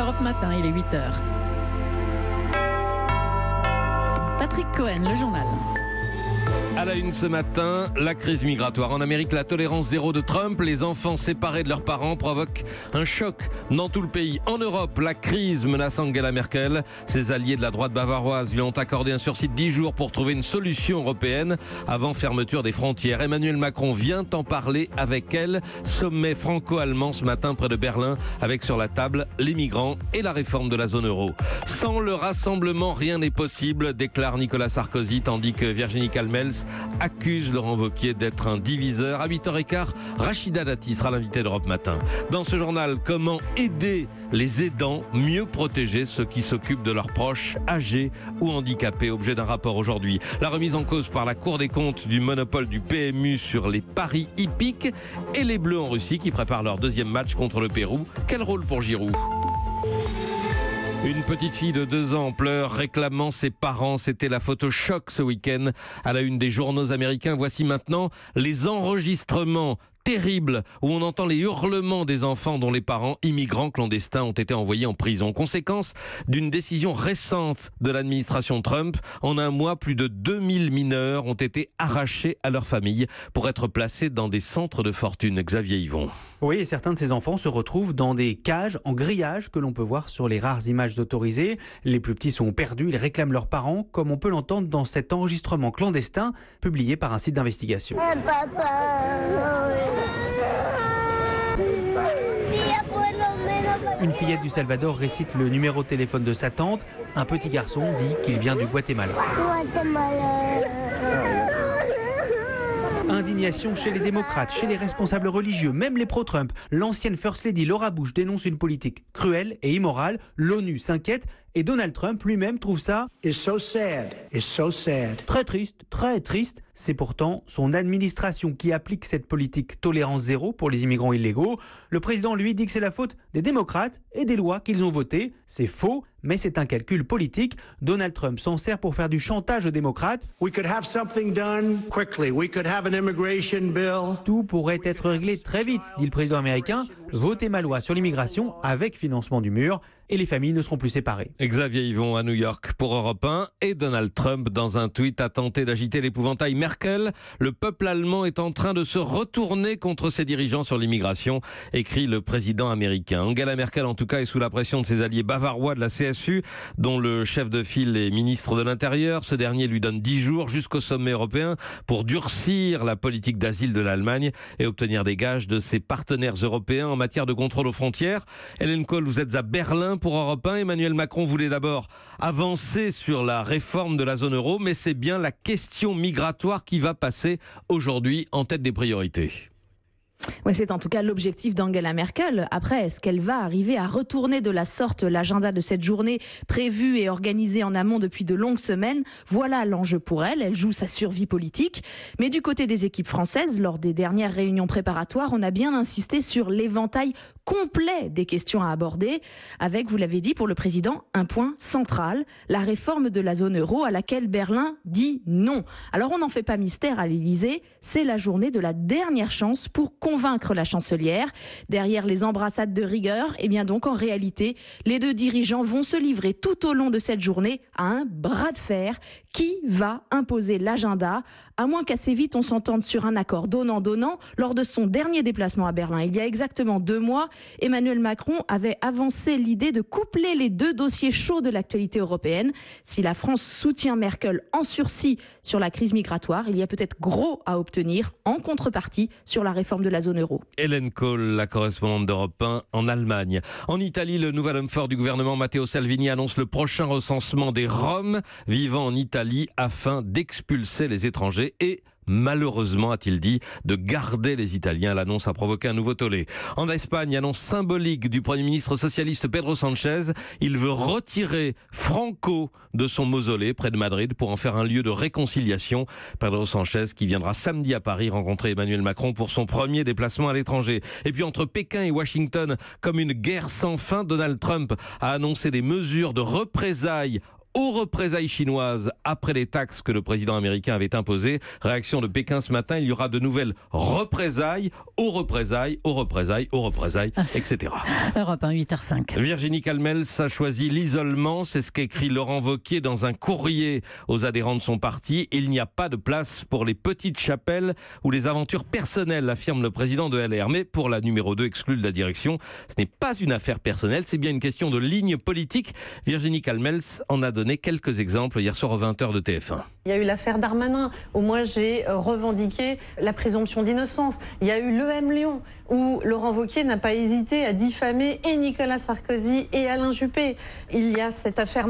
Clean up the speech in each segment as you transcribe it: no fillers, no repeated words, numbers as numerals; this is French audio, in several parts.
Europe Matin, il est 8h. Patrick Cohen, le journal. À la une ce matin, la crise migratoire. En Amérique, la tolérance zéro de Trump, les enfants séparés de leurs parents provoquent un choc dans tout le pays. En Europe, la crise menace Angela Merkel. Ses alliés de la droite bavaroise lui ont accordé un sursis de 10 jours pour trouver une solution européenne avant fermeture des frontières. Emmanuel Macron vient en parler avec elle. Sommet franco-allemand ce matin près de Berlin avec sur la table les migrants et la réforme de la zone euro. Sans le rassemblement, rien n'est possible, déclare Nicolas Sarkozy, tandis que Virginie Calmels accuse Laurent Wauquiez d'être un diviseur. À 8h15, Rachida Dati sera l'invité d'Europe Matin. Dans ce journal, comment aider les aidants, mieux protéger ceux qui s'occupent de leurs proches âgés ou handicapés. Objet d'un rapport aujourd'hui. La remise en cause par la Cour des comptes du monopole du PMU sur les paris hippiques et les Bleus en Russie qui préparent leur deuxième match contre le Pérou. Quel rôle pour Giroud ? Une petite fille de 2 ans pleure réclamant ses parents. C'était la photo choc ce week-end à la une des journaux américains. Voici maintenant les enregistrements terribles où on entend les hurlements des enfants dont les parents immigrants clandestins ont été envoyés en prison. Conséquence d'une décision récente de l'administration Trump, en un mois, plus de 2000 mineurs ont été arrachés à leur famille pour être placés dans des centres de fortune. Xavier Yvon. Oui, et certains de ces enfants se retrouvent dans des cages en grillage que l'on peut voir sur les rares images autorisées. Les plus petits sont perdus, ils réclament leurs parents, comme on peut l'entendre dans cet enregistrement clandestin publié par un site d'investigation. Une fillette du Salvador récite le numéro de téléphone de sa tante. Un petit garçon dit qu'il vient du Guatemala. Indignation chez les démocrates, chez les responsables religieux, même les pro-Trump. L'ancienne First Lady Laura Bush dénonce une politique cruelle et immorale. L'ONU s'inquiète et Donald Trump lui-même trouve ça très triste, très triste. C'est pourtant son administration qui applique cette politique tolérance zéro pour les immigrants illégaux. Le président, lui, dit que c'est la faute des démocrates et des lois qu'ils ont votées. C'est faux, mais c'est un calcul politique. Donald Trump s'en sert pour faire du chantage aux démocrates. Tout pourrait être réglé très vite, dit le président américain. Votez ma loi sur l'immigration avec financement du mur et les familles ne seront plus séparées. Xavier Yvon à New York pour Europe 1 et Donald Trump dans un tweet a tenté d'agiter l'épouvantail Merkel. Le peuple allemand est en train de se retourner contre ses dirigeants sur l'immigration, écrit le président américain. Angela Merkel en tout cas est sous la pression de ses alliés bavarois de la CSU, dont le chef de file est ministre de l'Intérieur. Ce dernier lui donne 10 jours jusqu'au sommet européen pour durcir la politique d'asile de l'Allemagne et obtenir des gages de ses partenaires européens en matière de contrôle aux frontières. Hélène Kohl, vous êtes à Berlin pour Europe 1. Emmanuel Macron voulait d'abord avancer sur la réforme de la zone euro, mais c'est bien la question migratoire qui va passer aujourd'hui en tête des priorités. Oui, c'est en tout cas l'objectif d'Angela Merkel. Après, est-ce qu'elle va arriver à retourner de la sorte l'agenda de cette journée prévue et organisée en amont depuis de longues semaines? Voilà l'enjeu pour elle. Elle joue sa survie politique. Mais du côté des équipes françaises, lors des dernières réunions préparatoires, on a bien insisté sur l'éventail complet des questions à aborder, avec, vous l'avez dit, pour le président, un point central, la réforme de la zone euro à laquelle Berlin dit non. Alors on n'en fait pas mystère à l'Élysée, c'est la journée de la dernière chance pour convaincre la chancelière. Derrière les embrassades de rigueur, et bien donc en réalité, les deux dirigeants vont se livrer tout au long de cette journée à un bras de fer. Qui va imposer l'agenda? À moins qu'assez vite on s'entende sur un accord donnant-donnant. Lors de son dernier déplacement à Berlin, il y a exactement 2 mois, Emmanuel Macron avait avancé l'idée de coupler les deux dossiers chauds de l'actualité européenne. Si la France soutient Merkel en sursis sur la crise migratoire, il y a peut-être gros à obtenir en contrepartie sur la réforme de la zone euro. Hélène Kohl, la correspondante d'Europe 1 en Allemagne. En Italie, le nouvel homme fort du gouvernement Matteo Salvini annonce le prochain recensement des Roms vivant en Italie afin d'expulser les étrangers et malheureusement, a-t-il dit, de garder les Italiens. L'annonce a provoqué un nouveau tollé. En Espagne, annonce symbolique du Premier ministre socialiste Pedro Sánchez. Il veut retirer Franco de son mausolée près de Madrid pour en faire un lieu de réconciliation. Pedro Sánchez qui viendra samedi à Paris rencontrer Emmanuel Macron pour son premier déplacement à l'étranger. Et puis entre Pékin et Washington, comme une guerre sans fin, Donald Trump a annoncé des mesures de représailles aux représailles chinoises après les taxes que le président américain avait imposées. Réaction de Pékin ce matin, il y aura de nouvelles représailles, aux représailles, aux représailles, aux représailles, etc. Europe 1, 8h05. Virginie Calmels a choisi l'isolement, c'est ce qu'écrit Laurent Wauquiez dans un courrier aux adhérents de son parti. Il n'y a pas de place pour les petites chapelles ou les aventures personnelles, affirme le président de LR. Mais pour la numéro 2 exclue de la direction, ce n'est pas une affaire personnelle, c'est bien une question de ligne politique. Virginie Calmels en a donné quelques exemples hier soir aux 20h de TF1. Il y a eu l'affaire Darmanin, où moi j'ai revendiqué la présomption d'innocence. Il y a eu l'EM Lyon, où Laurent Wauquiez n'a pas hésité à diffamer et Nicolas Sarkozy et Alain Juppé. Il y a cette affaire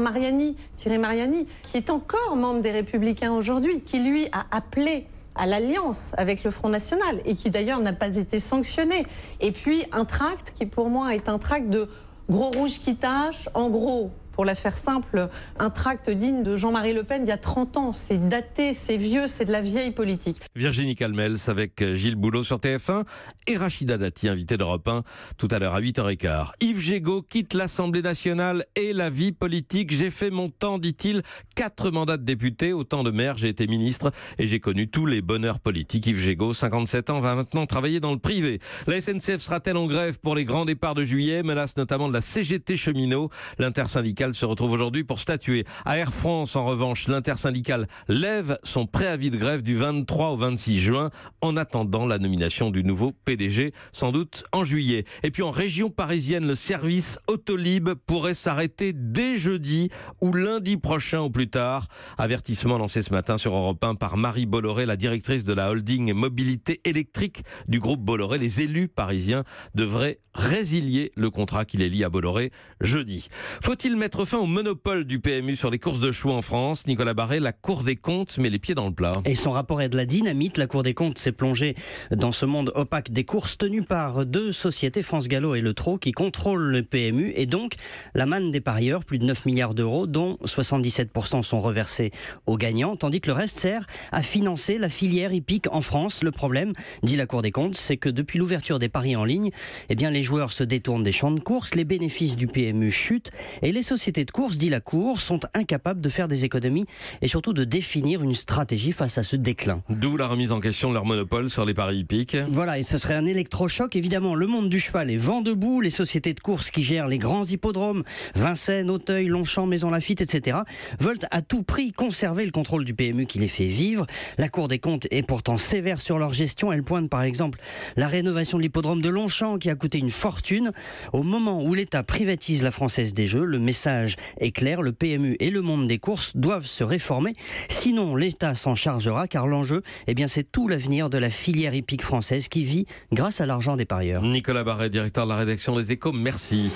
Thierry Mariani, qui est encore membre des Républicains aujourd'hui, qui lui a appelé à l'alliance avec le Front National et qui d'ailleurs n'a pas été sanctionné. Et puis un tract qui pour moi est un tract de gros rouge qui tâche, en gros. Pour la faire simple, un tract digne de Jean-Marie Le Pen il y a 30 ans. C'est daté, c'est vieux, c'est de la vieille politique. Virginie Calmels avec Gilles Boulot sur TF1 et Rachida Dati, invitée d'Europe 1 tout à l'heure à 8h15. Yves Gégaud quitte l'Assemblée nationale et la vie politique. J'ai fait mon temps, dit-il, 4 mandats de député, autant de maire, j'ai été ministre et j'ai connu tous les bonheurs politiques. Yves Gégaud, 57 ans, va maintenant travailler dans le privé. La SNCF sera-t-elle en grève pour les grands départs de juillet? Menace notamment de la CGT cheminot. L'intersyndicale se retrouve aujourd'hui pour statuer. À Air France, en revanche, l'intersyndicale lève son préavis de grève du 23 au 26 juin en attendant la nomination du nouveau PDG, sans doute en juillet. Et puis en région parisienne, le service Autolib pourrait s'arrêter dès jeudi ou lundi prochain au plus tard. Avertissement lancé ce matin sur Europe 1 par Marie Bolloré, la directrice de la holding mobilité électrique du groupe Bolloré. Les élus parisiens devraient résilier le contrat qui les lie à Bolloré jeudi. Faut-il mettre fin au monopole du PMU sur les courses de chevaux en France? Nicolas Barré, la Cour des comptes met les pieds dans le plat. Et son rapport est de la dynamite. La Cour des comptes s'est plongée dans ce monde opaque des courses tenues par 2 sociétés, France Gallo et Le Trot, qui contrôlent le PMU et donc la manne des parieurs, plus de 9 milliards d'euros, dont 77% sont reversés aux gagnants, tandis que le reste sert à financer la filière hippique en France. Le problème, dit la Cour des comptes, c'est que depuis l'ouverture des paris en ligne, eh bien les joueurs se détournent des champs de course, les bénéfices du PMU chutent et les sociétés de course, dit la Cour, sont incapables de faire des économies et surtout de définir une stratégie face à ce déclin. D'où la remise en question de leur monopole sur les paris hippiques. Voilà, et ce serait un électrochoc. Évidemment, le monde du cheval est vent debout. Les sociétés de course qui gèrent les grands hippodromes, Vincennes, Auteuil, Longchamp, Maison Lafitte, etc., veulent à tout prix conserver le contrôle du PMU qui les fait vivre. La Cour des comptes est pourtant sévère sur leur gestion. Elle pointe par exemple la rénovation de l'hippodrome de Longchamp qui a coûté une fortune. Au moment où l'État privatise la Française des Jeux, le message est clair, le PMU et le monde des courses doivent se réformer. Sinon, l'État s'en chargera car l'enjeu, eh bien, c'est tout l'avenir de la filière hippique française qui vit grâce à l'argent des parieurs. Nicolas Barré, directeur de la rédaction des Échos, merci.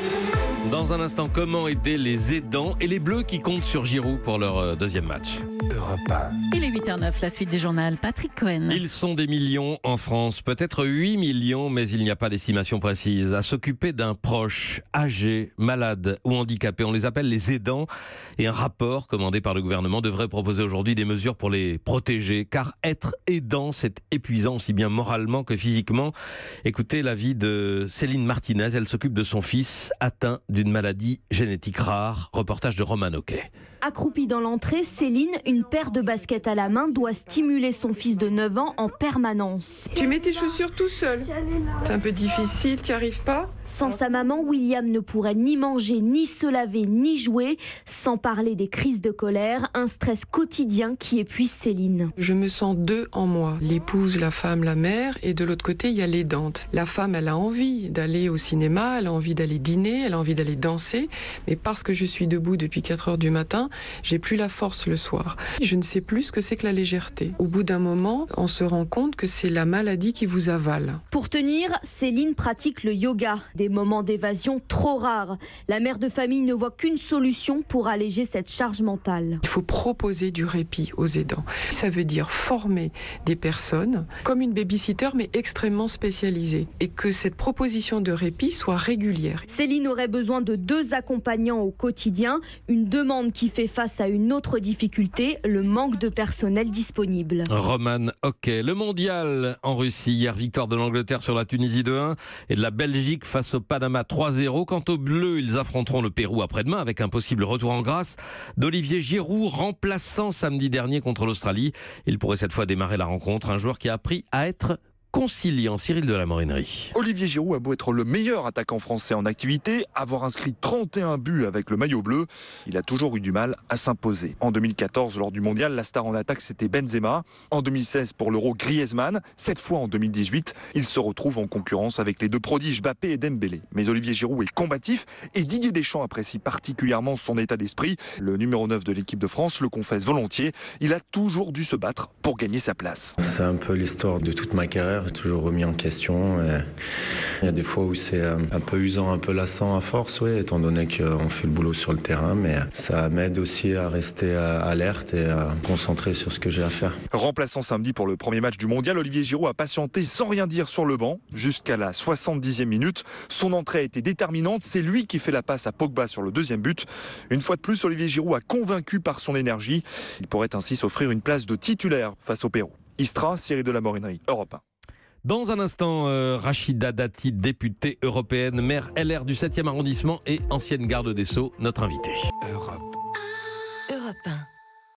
Dans un instant, comment aider les aidants et les Bleus qui comptent sur Giroud pour leur deuxième match. Europe 1. Il est 8h09, la suite du journal. Patrick Cohen. Ils sont des millions en France, peut-être 8 millions, mais il n'y a pas d'estimation précise, à s'occuper d'un proche âgé, malade ou handicapé. On les appelle les aidants et un rapport commandé par le gouvernement devrait proposer aujourd'hui des mesures pour les protéger, car être aidant, c'est épuisant aussi bien moralement que physiquement. Écoutez l'avis de Céline Martinez, elle s'occupe de son fils atteint d'une maladie génétique rare. Reportage de Roman Oquet. Accroupie dans l'entrée, Céline, une paire de baskets à la main, doit stimuler son fils de 9 ans en permanence. Tu mets tes chaussures tout seul. C'est un peu difficile, tu n'y arrives pas? Sans sa maman, William ne pourrait ni manger, ni se laver, ni jouer, sans parler des crises de colère, un stress quotidien qui épuise Céline. Je me sens deux en moi, l'épouse, la femme, la mère, et de l'autre côté, il y a l'aidante. La femme, elle a envie d'aller au cinéma, elle a envie d'aller dîner, elle a envie d'aller danser, mais parce que je suis debout depuis 4 heures du matin, j'ai plus la force le soir. Je ne sais plus ce que c'est que la légèreté. Au bout d'un moment, on se rend compte que c'est la maladie qui vous avale. Pour tenir, Céline pratique le yoga, des moments d'évasion trop rares. La mère de famille ne voit qu'une solution pour alléger cette charge mentale. Il faut proposer du répit aux aidants. Ça veut dire former des personnes comme une babysitter mais extrêmement spécialisée et que cette proposition de répit soit régulière. Céline aurait besoin de 2 accompagnants au quotidien, une demande qui fait fait face à une autre difficulté, le manque de personnel disponible. Roman Hockey. Le mondial en Russie. Hier, victoire de l'Angleterre sur la Tunisie 2-1 et de la Belgique face au Panama 3-0. Quant aux Bleus, ils affronteront le Pérou après-demain avec un possible retour en grâce d'Olivier Giroud, remplaçant samedi dernier contre l'Australie. Il pourrait cette fois démarrer la rencontre. Un joueur qui a appris à être conciliant. Cyril de la Morinerie. Olivier Giroud a beau être le meilleur attaquant français en activité, avoir inscrit 31 buts avec le maillot bleu, il a toujours eu du mal à s'imposer. En 2014, lors du mondial, la star en attaque c'était Benzema. En 2016, pour l'Euro, Griezmann. Cette fois, en 2018, il se retrouve en concurrence avec les deux prodiges Mbappé et Dembélé. Mais Olivier Giroud est combatif et Didier Deschamps apprécie particulièrement son état d'esprit. Le numéro 9 de l'équipe de France le confesse volontiers. Il a toujours dû se battre pour gagner sa place. C'est un peu l'histoire de toute ma carrière. Toujours remis en question. Il y a des fois où c'est un peu usant, un peu lassant à force, oui, étant donné qu'on fait le boulot sur le terrain, mais ça m'aide aussi à rester alerte et à me concentrer sur ce que j'ai à faire. Remplaçant samedi pour le premier match du mondial, Olivier Giroud a patienté sans rien dire sur le banc jusqu'à la 70e minute. Son entrée a été déterminante, c'est lui qui fait la passe à Pogba sur le deuxième but. Une fois de plus, Olivier Giroud a convaincu par son énergie. Il pourrait ainsi s'offrir une place de titulaire face au Pérou. Istra, Cyril de la Morinerie, Europe 1. Dans un instant, Rachida Dati, députée européenne, maire LR du 7e arrondissement et ancienne garde des Sceaux, notre invitée. Europe.